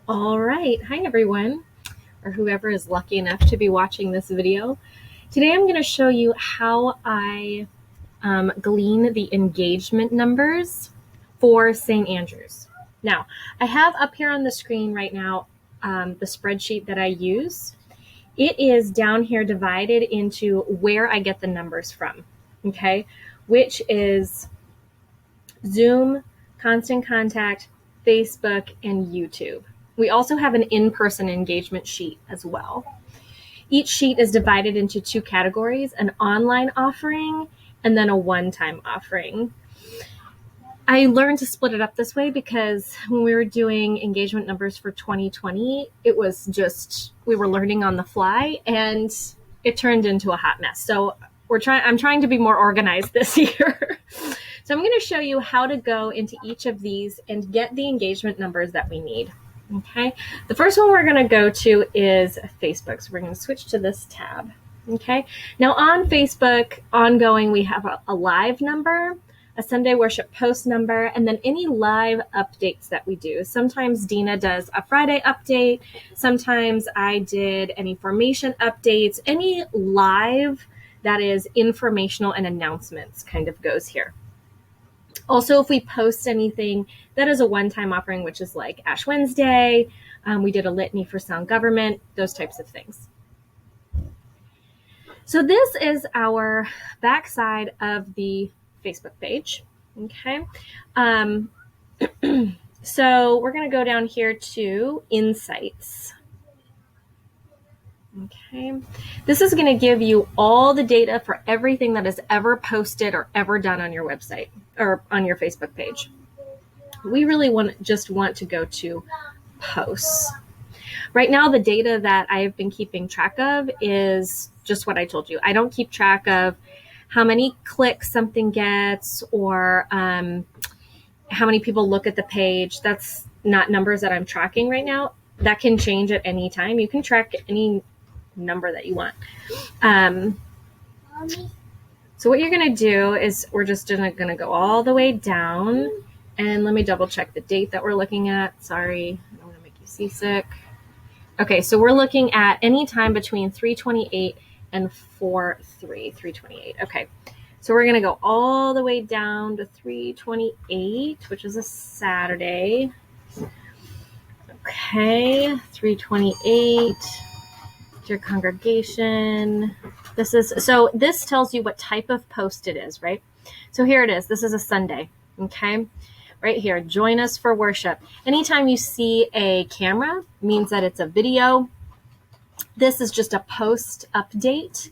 All right. Hi, everyone, or whoever is lucky enough to be watching this video. Today, I'm going to show you how I glean the engagement numbers for St. Andrews. Now, I have up here on the screen right now the spreadsheet that I use. It is down here divided into where I get the numbers from, okay, which is Zoom, Constant Contact, Facebook, and YouTube. We also have an in-person engagement sheet as well. Each sheet is divided into two categories, an online offering and then a one-time offering. I learned to split it up this way because when we were doing engagement numbers for 2020, it was just, we were learning on the fly and it turned into a hot mess. So I'm trying to be more organized this year. So I'm going to show you how to go into each of these and get the engagement numbers that we need. Okay, the first one we're going to go to is Facebook. So we're going to switch to this tab. Okay, now on Facebook, ongoing, we have a live number, a Sunday worship post number, and then any live updates that we do. Sometimes Dina does a Friday update. Sometimes I did any formation updates. Any live that is informational and announcements kind of goes here. Also, if we post anything that is a one-time offering, which is like Ash Wednesday, we did a litany for sound government, those types of things. So this is our backside of the Facebook page, okay? So we're gonna go down here to Insights. Okay, this is going to give you all the data for everything that is ever posted or ever done on your website or on your Facebook page. We really just want to go to posts. Right now, the data that I've been keeping track of is just what I told you. I don't keep track of how many clicks something gets or how many people look at the page. That's not numbers that I'm tracking right now. That can change at any time. You can track any number that you want. So what you're going to do is we're just going to go all the way down, and let me double check the date that we're looking at. Sorry, I don't want to make you seasick. Okay, so we're looking at any time between 3:28 and 3:28. Okay, so we're going to go all the way down to 3:28, which is a Saturday. Okay, 3:28. Your congregation. This tells you what type of post it is, right? So here it is. This is a Sunday, okay? Right here, join us for worship. Anytime you see a camera, means that it's a video. This is just a post update.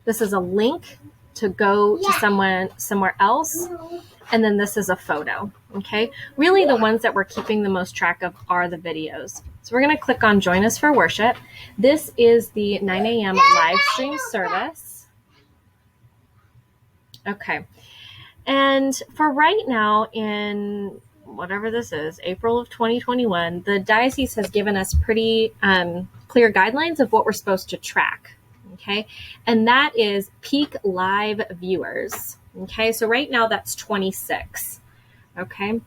This is a link to go to somewhere else. And then this is a photo, okay? Really the ones that we're keeping the most track of are the videos. So we're gonna click on Join Us for Worship. This is the 9 a.m. live stream service. Okay, and for right now in whatever this is, April of 2021, the diocese has given us pretty clear guidelines of what we're supposed to track, okay? And that is peak live viewers. Okay, so right now that's 26, okay,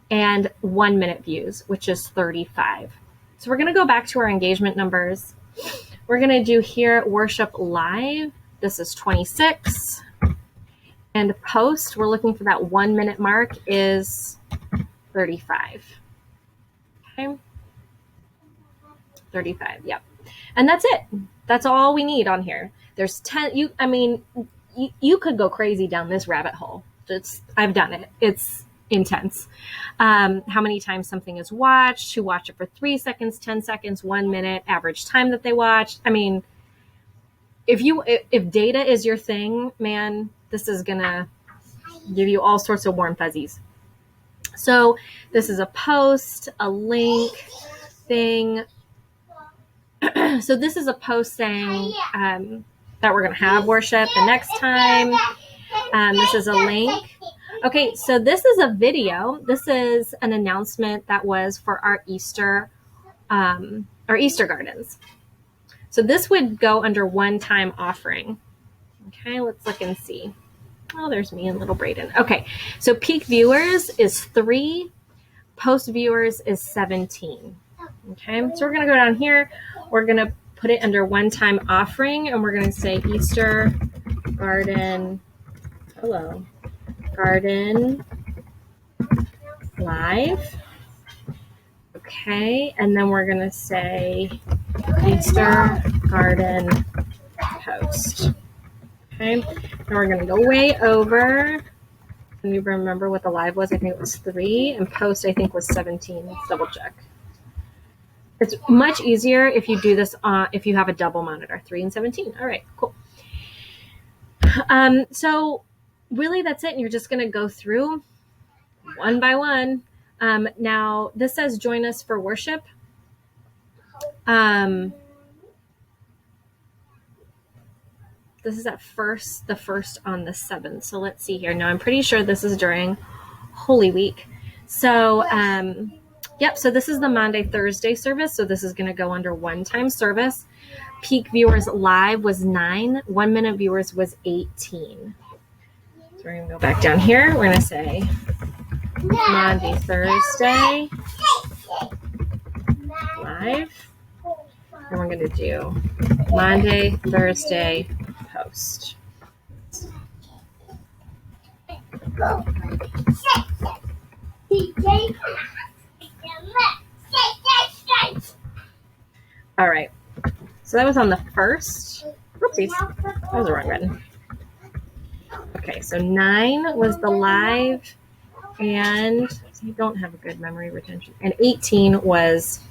and 1 minute views, which is 35. So we're going to go back to our engagement numbers. We're going to do here worship live. This is 26, and post, we're looking for that 1 minute mark, is 35. Okay, 35. Yep, and that's it. That's all we need on here. There's 10. You could go crazy down this rabbit hole. I've done it. It's intense. How many times something is watched, who watch it for 3 seconds, 10 seconds, 1 minute, average time that they watched. I mean, if data is your thing, man, this is gonna give you all sorts of warm fuzzies. So this is a post, a link thing. So this is a post saying that we're going to have worship the next time. This is a link. Okay, so this is a video. This is an announcement that was for our Easter gardens. So this would go under one-time offering. Okay, let's look and see. Oh, there's me and little Brayden. Okay, so peak viewers is 3, post viewers is 17. Okay, so we're going to go down here. We're going to put it under one-time offering, and we're going to say Easter Garden, Garden Live. Okay, and then we're going to say Easter Garden Post. Okay, and we're going to go way over. Can you remember what the live was? I think it was 3, and post I think was 17. Let's double check. It's much easier if you do this if you have a double monitor, 3 and 17. All right, cool. So really that's it. And you're just going to go through one by one. Now this says join us for worship. This is the first on the 7th. So let's see here. Now I'm pretty sure this is during Holy Week. So, yep. So this is the Monday, Thursday service. So this is going to go under one-time service. Peak viewers live was 9. 1 minute viewers was 18. So we're going to go back down here. We're going to say Monday, Thursday live. And we're going to do Monday, Thursday post. All right. So that was on the 1st. Oopsies. That was the wrong button. Okay, so 9 was the live, and you don't have a good memory retention. And 18 was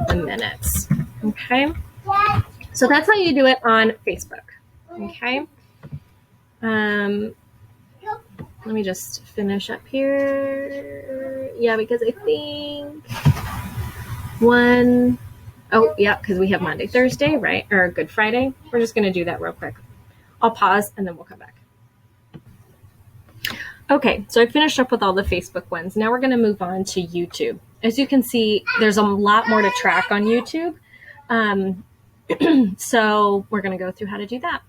the minutes. Okay. So that's how you do it on Facebook. Okay. Let me just finish up here. Yeah, because I think because we have Monday, Thursday, right? Or Good Friday. We're just going to do that real quick. I'll pause and then we'll come back. Okay, so I finished up with all the Facebook ones. Now we're going to move on to YouTube. As you can see, there's a lot more to track on YouTube. So we're going to go through how to do that.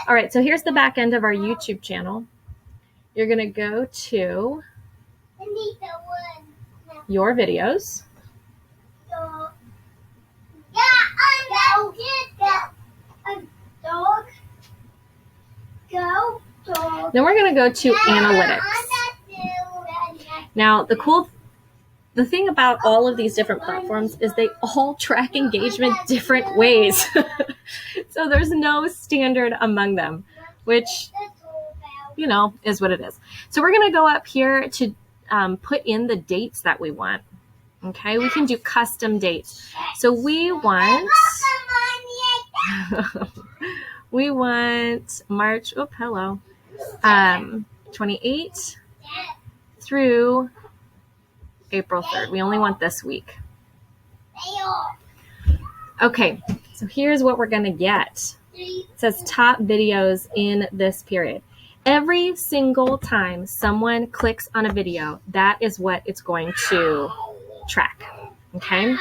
All right, so here's the back end of our YouTube channel. You're going to go to your videos. Then we're going to go to analytics. Now, the thing about all of these different platforms is they all track engagement different ways. So there's no standard among them, which, is what it is. So we're going to go up here to put in the dates that we want. Okay, we can do custom dates. So we want March, 28 through April 3rd. We only want this week. Okay, so here's what we're going to get. It says top videos in this period. Every single time someone clicks on a video, that is what it's going to track. Okay?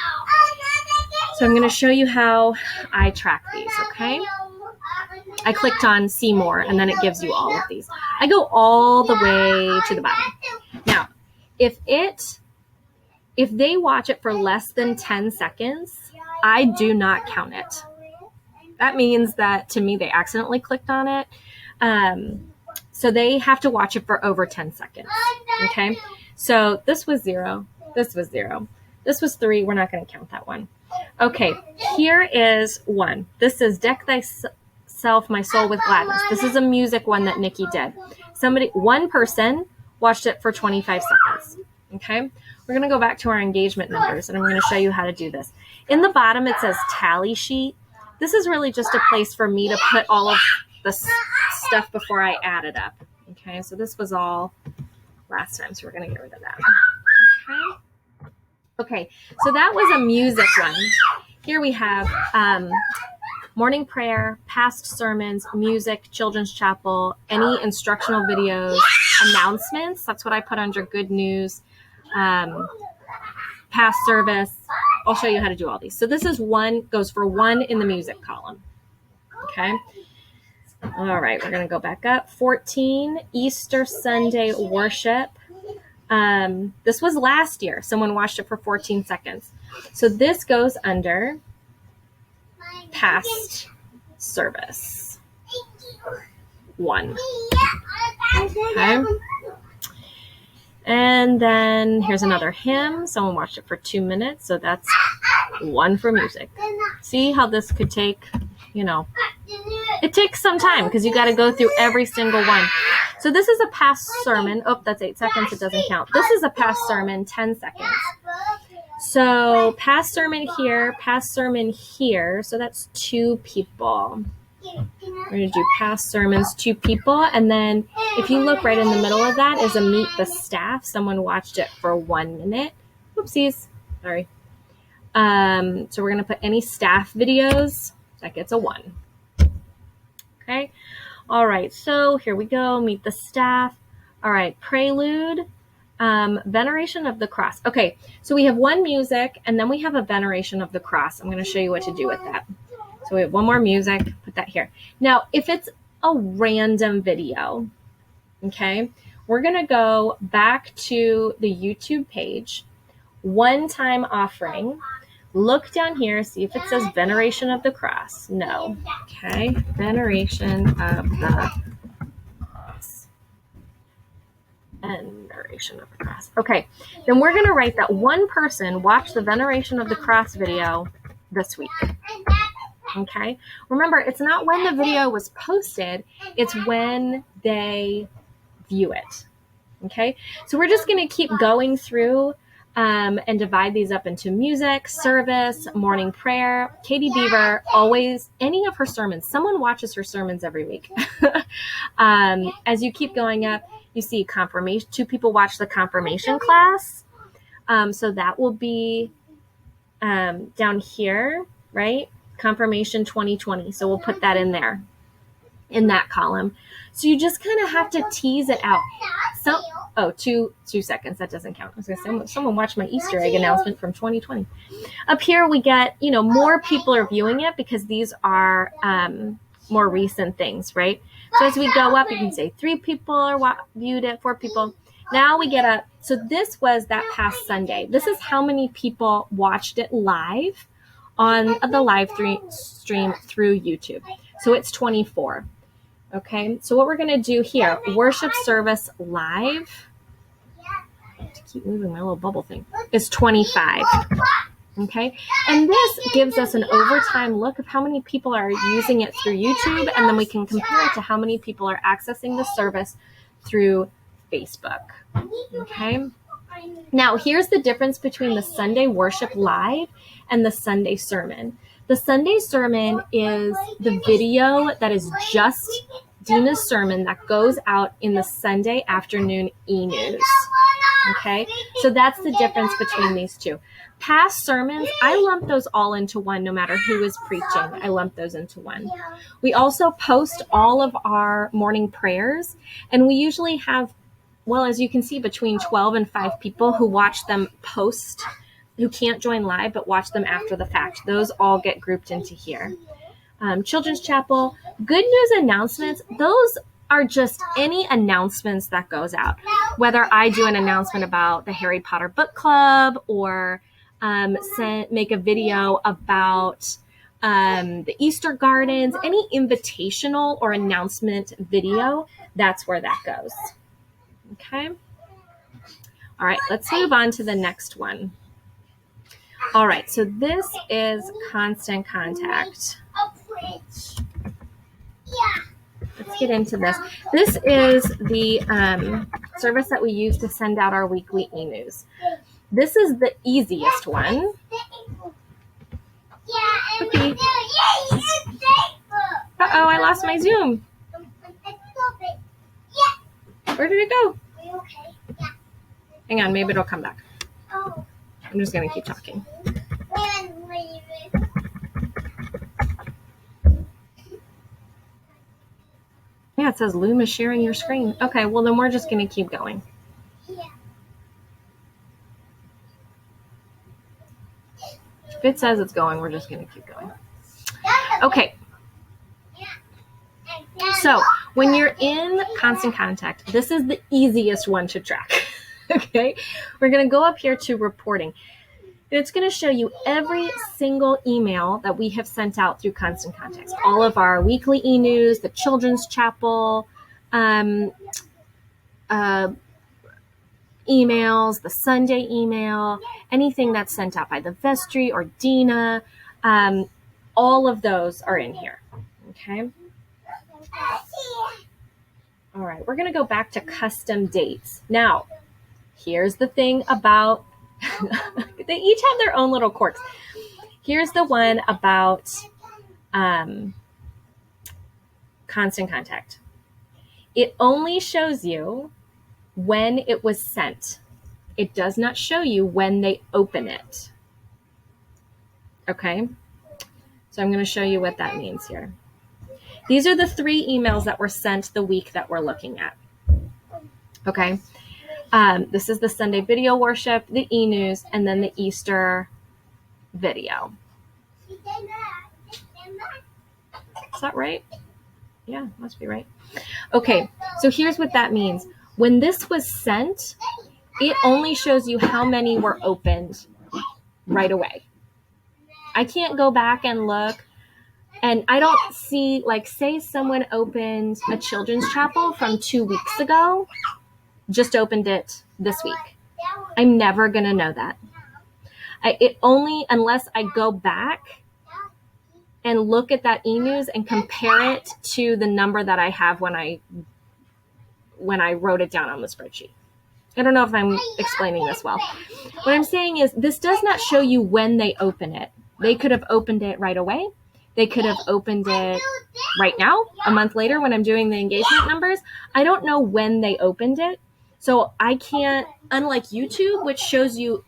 So I'm going to show you how I track these, okay? I clicked on see more, and then it gives you all of these. I go all the way to the bottom. Now, if they watch it for less than 10 seconds, I do not count it. That means that, to me, they accidentally clicked on it. So they have to watch it for over 10 seconds. Okay? So this was 0. This was 0. This was 3. We're not going to count that one. Okay, here is 1. This is Deck Thyself, My Soul with Gladness. This is a music one that Nikki did. One person watched it for 25 seconds. Okay? We're going to go back to our engagement numbers, and I'm going to show you how to do this. In the bottom, it says tally sheet. This is really just a place for me to put all of the stuff before I add it up. Okay, so this was all last time, so we're going to get rid of that. Okay, so that was a music one. Here we have morning prayer, past sermons, music, children's chapel, any instructional videos, announcements. That's what I put under good news, past service. I'll show you how to do all these. So this is 1, goes for 1 in the music column. Okay. All right, we're going to go back up. 14, Easter Sunday worship. This was last year. Someone watched it for 14 seconds. So this goes under past service 1. Okay. And then here's another hymn. Someone watched it for 2 minutes. So that's 1 for music. See how this could take, it takes some time because you got to go through every single one. So this is a past sermon. Oh, that's 8 seconds. It doesn't count. This is a past sermon, 10 seconds. So past sermon here. So that's 2 people. We're going to do past sermons, 2 people. And then if you look right in the middle of that is a meet the staff. Someone watched it for 1 minute. Whoopsies. Sorry. So we're going to put any staff videos. That gets a 1. Okay. All right. So here we go. Meet the staff. All right. Prelude. Veneration of the cross. Okay. So we have 1 music and then we have a veneration of the cross. I'm going to show you what to do with that. So we have 1 more music, put that here. Now, if it's a random video, okay, we're going to go back to the YouTube page, one-time offering, look down here, see if it says veneration of the cross. No. Okay, veneration of the cross. Veneration of the cross. Okay, then we're going to write that 1 person watched the veneration of the cross video this week. Okay, remember, it's not when the video was posted, it's when they view it. Okay, so we're just going to keep going through and divide these up into music, service, morning prayer. Katie Beaver, always, any of her sermons, someone watches her sermons every week. As you keep going up, you see confirmation, 2 people watch the confirmation class. So that will be down here, right? Confirmation 2020. So we'll put that in there, in that column. So you just kind of have to tease it out. So, 2 seconds. That doesn't count. I was going to say, someone watched my Easter egg announcement from 2020. Up here we get, more people are viewing it because these are more recent things, right? So as we go up, you can say 3 people are viewed it, 4 people. Now we get up. So this was that past Sunday. This is how many people watched it live on the live stream through YouTube. So it's 24. Okay, so what we're going to do here, worship service live, I have to keep moving my little bubble thing, is 25. Okay, and this gives us an overtime look of how many people are using it through YouTube, and then we can compare it to how many people are accessing the service through Facebook. Okay. Now, here's the difference between the Sunday worship live and the Sunday sermon. The Sunday sermon is the video that is just Dina's sermon that goes out in the Sunday afternoon e-news. Okay, so that's the difference between these 2. Past sermons, I lump those all into one, no matter who is preaching. I lump those into one. We also post all of our morning prayers, and we usually have, well, as you can see, between 12 and 5 people who watch them post, who can't join live, but watch them after the fact. Those all get grouped into here. Children's Chapel, good news announcements, those are just any announcements that goes out. Whether I do an announcement about the Harry Potter book club or make a video about the Easter gardens, any invitational or announcement video, that's where that goes. Okay. All right, let's move on to the next one. All right, so this is constant contact. Let's get into this. This is the service that we use to send out our weekly e-news. This is the easiest one. Okay. Uh-oh, I lost my Zoom. Where did it go? Hang on, maybe it'll come back. I'm just going to keep talking. Yeah, it says Loom is sharing your screen. Okay, well then we're just going to keep going. If it says it's going, we're just going to keep going. Okay. So when you're in constant contact, this is the easiest one to track. Okay, we're going to go up here to reporting. It's going to show you every single email that we have sent out through Constant Context. All of our weekly e-news, the Children's Chapel emails, the Sunday email, anything that's sent out by the vestry or Dina. All of those are in here. Okay. All right, we're going to go back to custom dates. Now, here's the thing about, they each have their own little quirks. Here's the one about Constant Contact. It only shows you when it was sent. It does not show you when they open it. Okay, so I'm going to show you what that means here. These are the 3 emails that were sent the week that we're looking at. Okay, this is the Sunday video worship, the e-news, and then the Easter video. Is that right? Yeah, must be right. Okay, so here's what that means. When this was sent, it only shows you how many were opened right away. I can't go back and look, and I don't see, like, say someone opened a Children's Chapel from 2 weeks ago, just opened it this week. I'm never going to know that. It only, unless I go back and look at that e-news and compare it to the number that I have when I wrote it down on the spreadsheet. I don't know if I'm explaining this well. What I'm saying is this does not show you when they open it. They could have opened it right away. They could have opened it right now, a month later when I'm doing the engagement numbers. I don't know when they opened it. So I can't, unlike YouTube, which shows you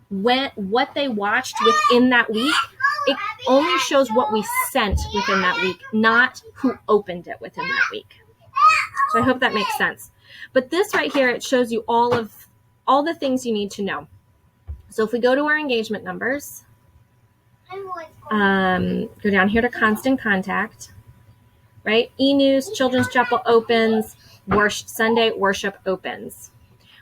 what they watched within that week, it only shows what we sent within that week, not who opened it within that week. So I hope that makes sense. But this right here, it shows you all the things you need to know. So if we go to our engagement numbers, go down here to Constant Contact, right? E-news, Children's Chapel opens, Sunday worship opens.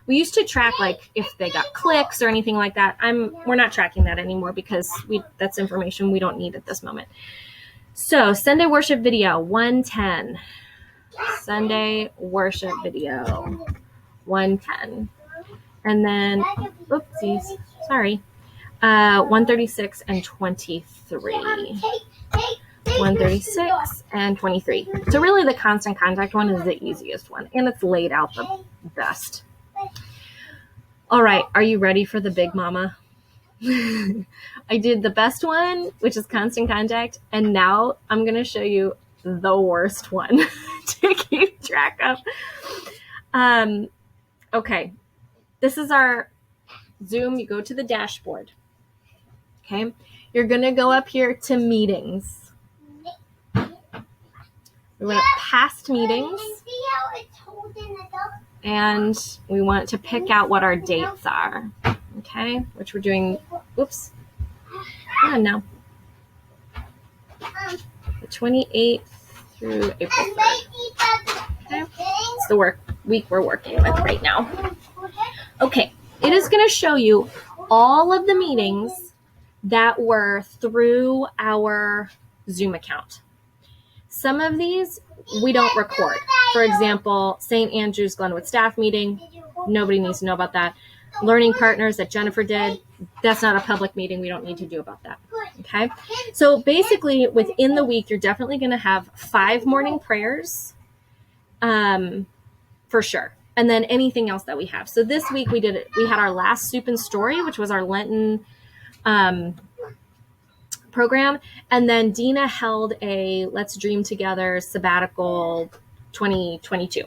We used to track, like, if they got clicks or anything like that. We're not tracking that anymore because that's information we don't need at this moment. So Sunday worship video 110. Sunday worship video 110. And then, oopsies, sorry, 136 and 23. 136 and 23. So really the Constant Contact one is the easiest one, and it's laid out the best. All right, are you ready for the big mama? I did the best one, which is Constant Contact, and now I'm going to show you the worst one to keep track of. Okay, this is our Zoom. You go to the dashboard. Okay, you're going to go up here to meetings. We went past meetings, and we want to pick out what our dates are. Okay, which we're doing. Oops. Oh, no. The 28th through April 3rd. Okay, it's the week we're working with right now. Okay, it is going to show you all of the meetings that were through our Zoom account. Some of these we don't record. For example, St. Andrew's Glenwood staff meeting. Nobody needs to know about that. Learning partners that Jennifer did. That's not a public meeting. We don't need to do about that. Okay. So basically within the week, you're definitely going to have 5 morning prayers, for sure. And then anything else that we have. So this week we had our last soup and story, which was our Lenten, program. And then Dina held a Let's Dream Together sabbatical 2022.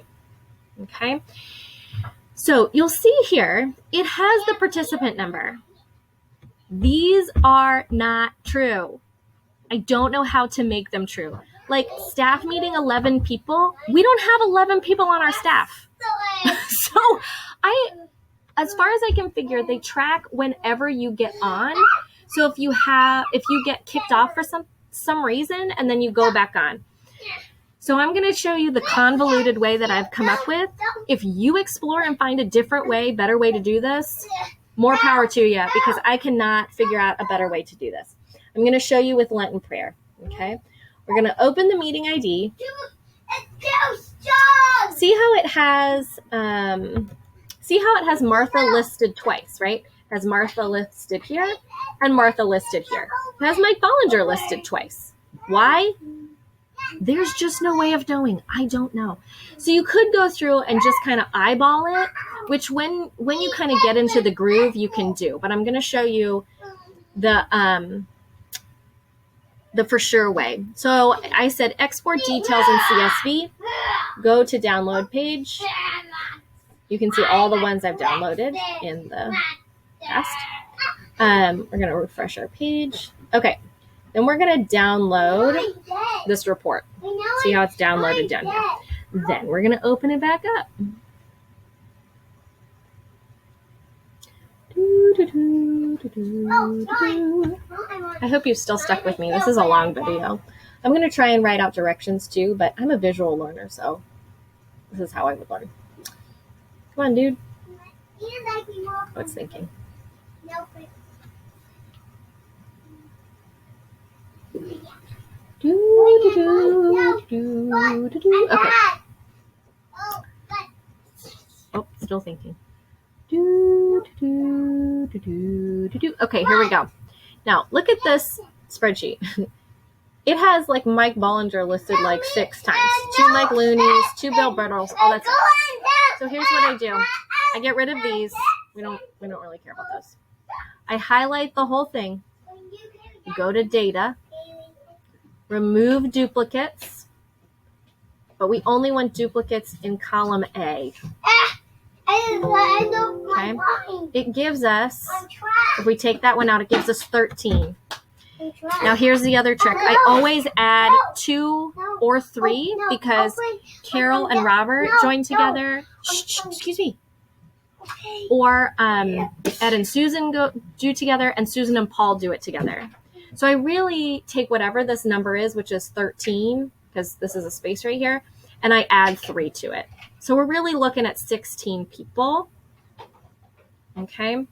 Okay. So you'll see here, it has the participant number. These are not true. I don't know how to make them true. Like staff meeting 11 people. We don't have 11 people on our staff. So as far as I can figure, they track whenever you get on. So if you get kicked off for some reason and then you go back on. So I'm going to show you the convoluted way that I've come up with. If you explore and find a different way, better way to do this, more power to you, because I cannot figure out a better way to do this. I'm going to show you with Lenten prayer. Okay. We're going to open the meeting ID. See how it has Martha listed twice, right? It has Martha listed here and Martha listed here. It has Mike Bollinger listed twice. Why? There's just no way of knowing. I don't know. So you could go through and just kind of eyeball it, which when you kind of get into the groove, you can do. But I'm going to show you the for sure way. So I said export details in CSV, go to download page. You can see all the ones I've downloaded in the past. We're going to refresh our page. Okay. Then we're going to download this report. See how it's downloaded down here. Then we're going to open it back up. I hope you've still stuck with me. This is a long video. I'm going to try and write out directions too, but I'm a visual learner, so this is how I would learn. Come on, dude. What's thinking? Okay. Oh, still thinking. Okay, here we go. Now, look at this spreadsheet. It has like Mike Bollinger listed like 6 times. 2 Mike Looney's, 2 Bill Brittles, all that stuff. So here's what I do. I get rid of these. We don't really care about those. I highlight the whole thing. Go to data. Remove duplicates. But we only want duplicates in column A. Okay. It gives us, if we take that one out, it gives us 13. Now here's the other trick. I always add 2 or 3 because Carol and Robert join together. Excuse me. Or Ed and Susan do together, and Susan and Paul do it together. So I really take whatever this number is, which is 13, because this is a space right here, and I add 3 to it. So we're really looking at 16 people. Okay.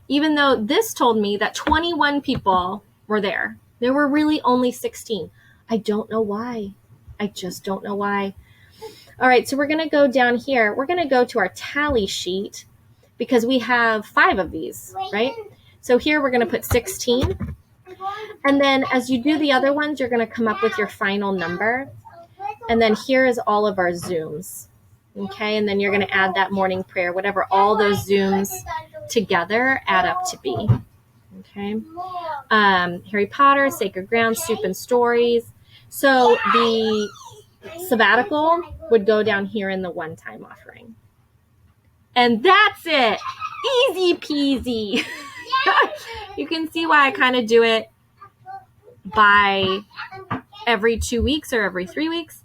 Even though this told me that 21 people were there, there were really only 16. I don't know why. I just don't know why. All right. So we're going to go down here. We're going to go to our tally sheet because we have 5 of these, right? So here we're going to put 16. And then as you do the other ones, you're going to come up with your final number. And then here is all of our Zooms. Okay, and then you're going to add that morning prayer, whatever all those Zooms together add up to be. Okay, Harry Potter, Sacred Ground, Soup and Stories. So the sabbatical would go down here in the one-time offering. And that's it. Easy peasy. You can see why I kind of do it by every 2 weeks or every 3 weeks.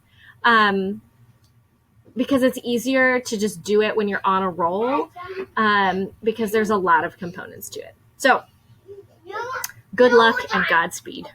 Because it's easier to just do it when you're on a roll, because there's a lot of components to it. So good luck and Godspeed.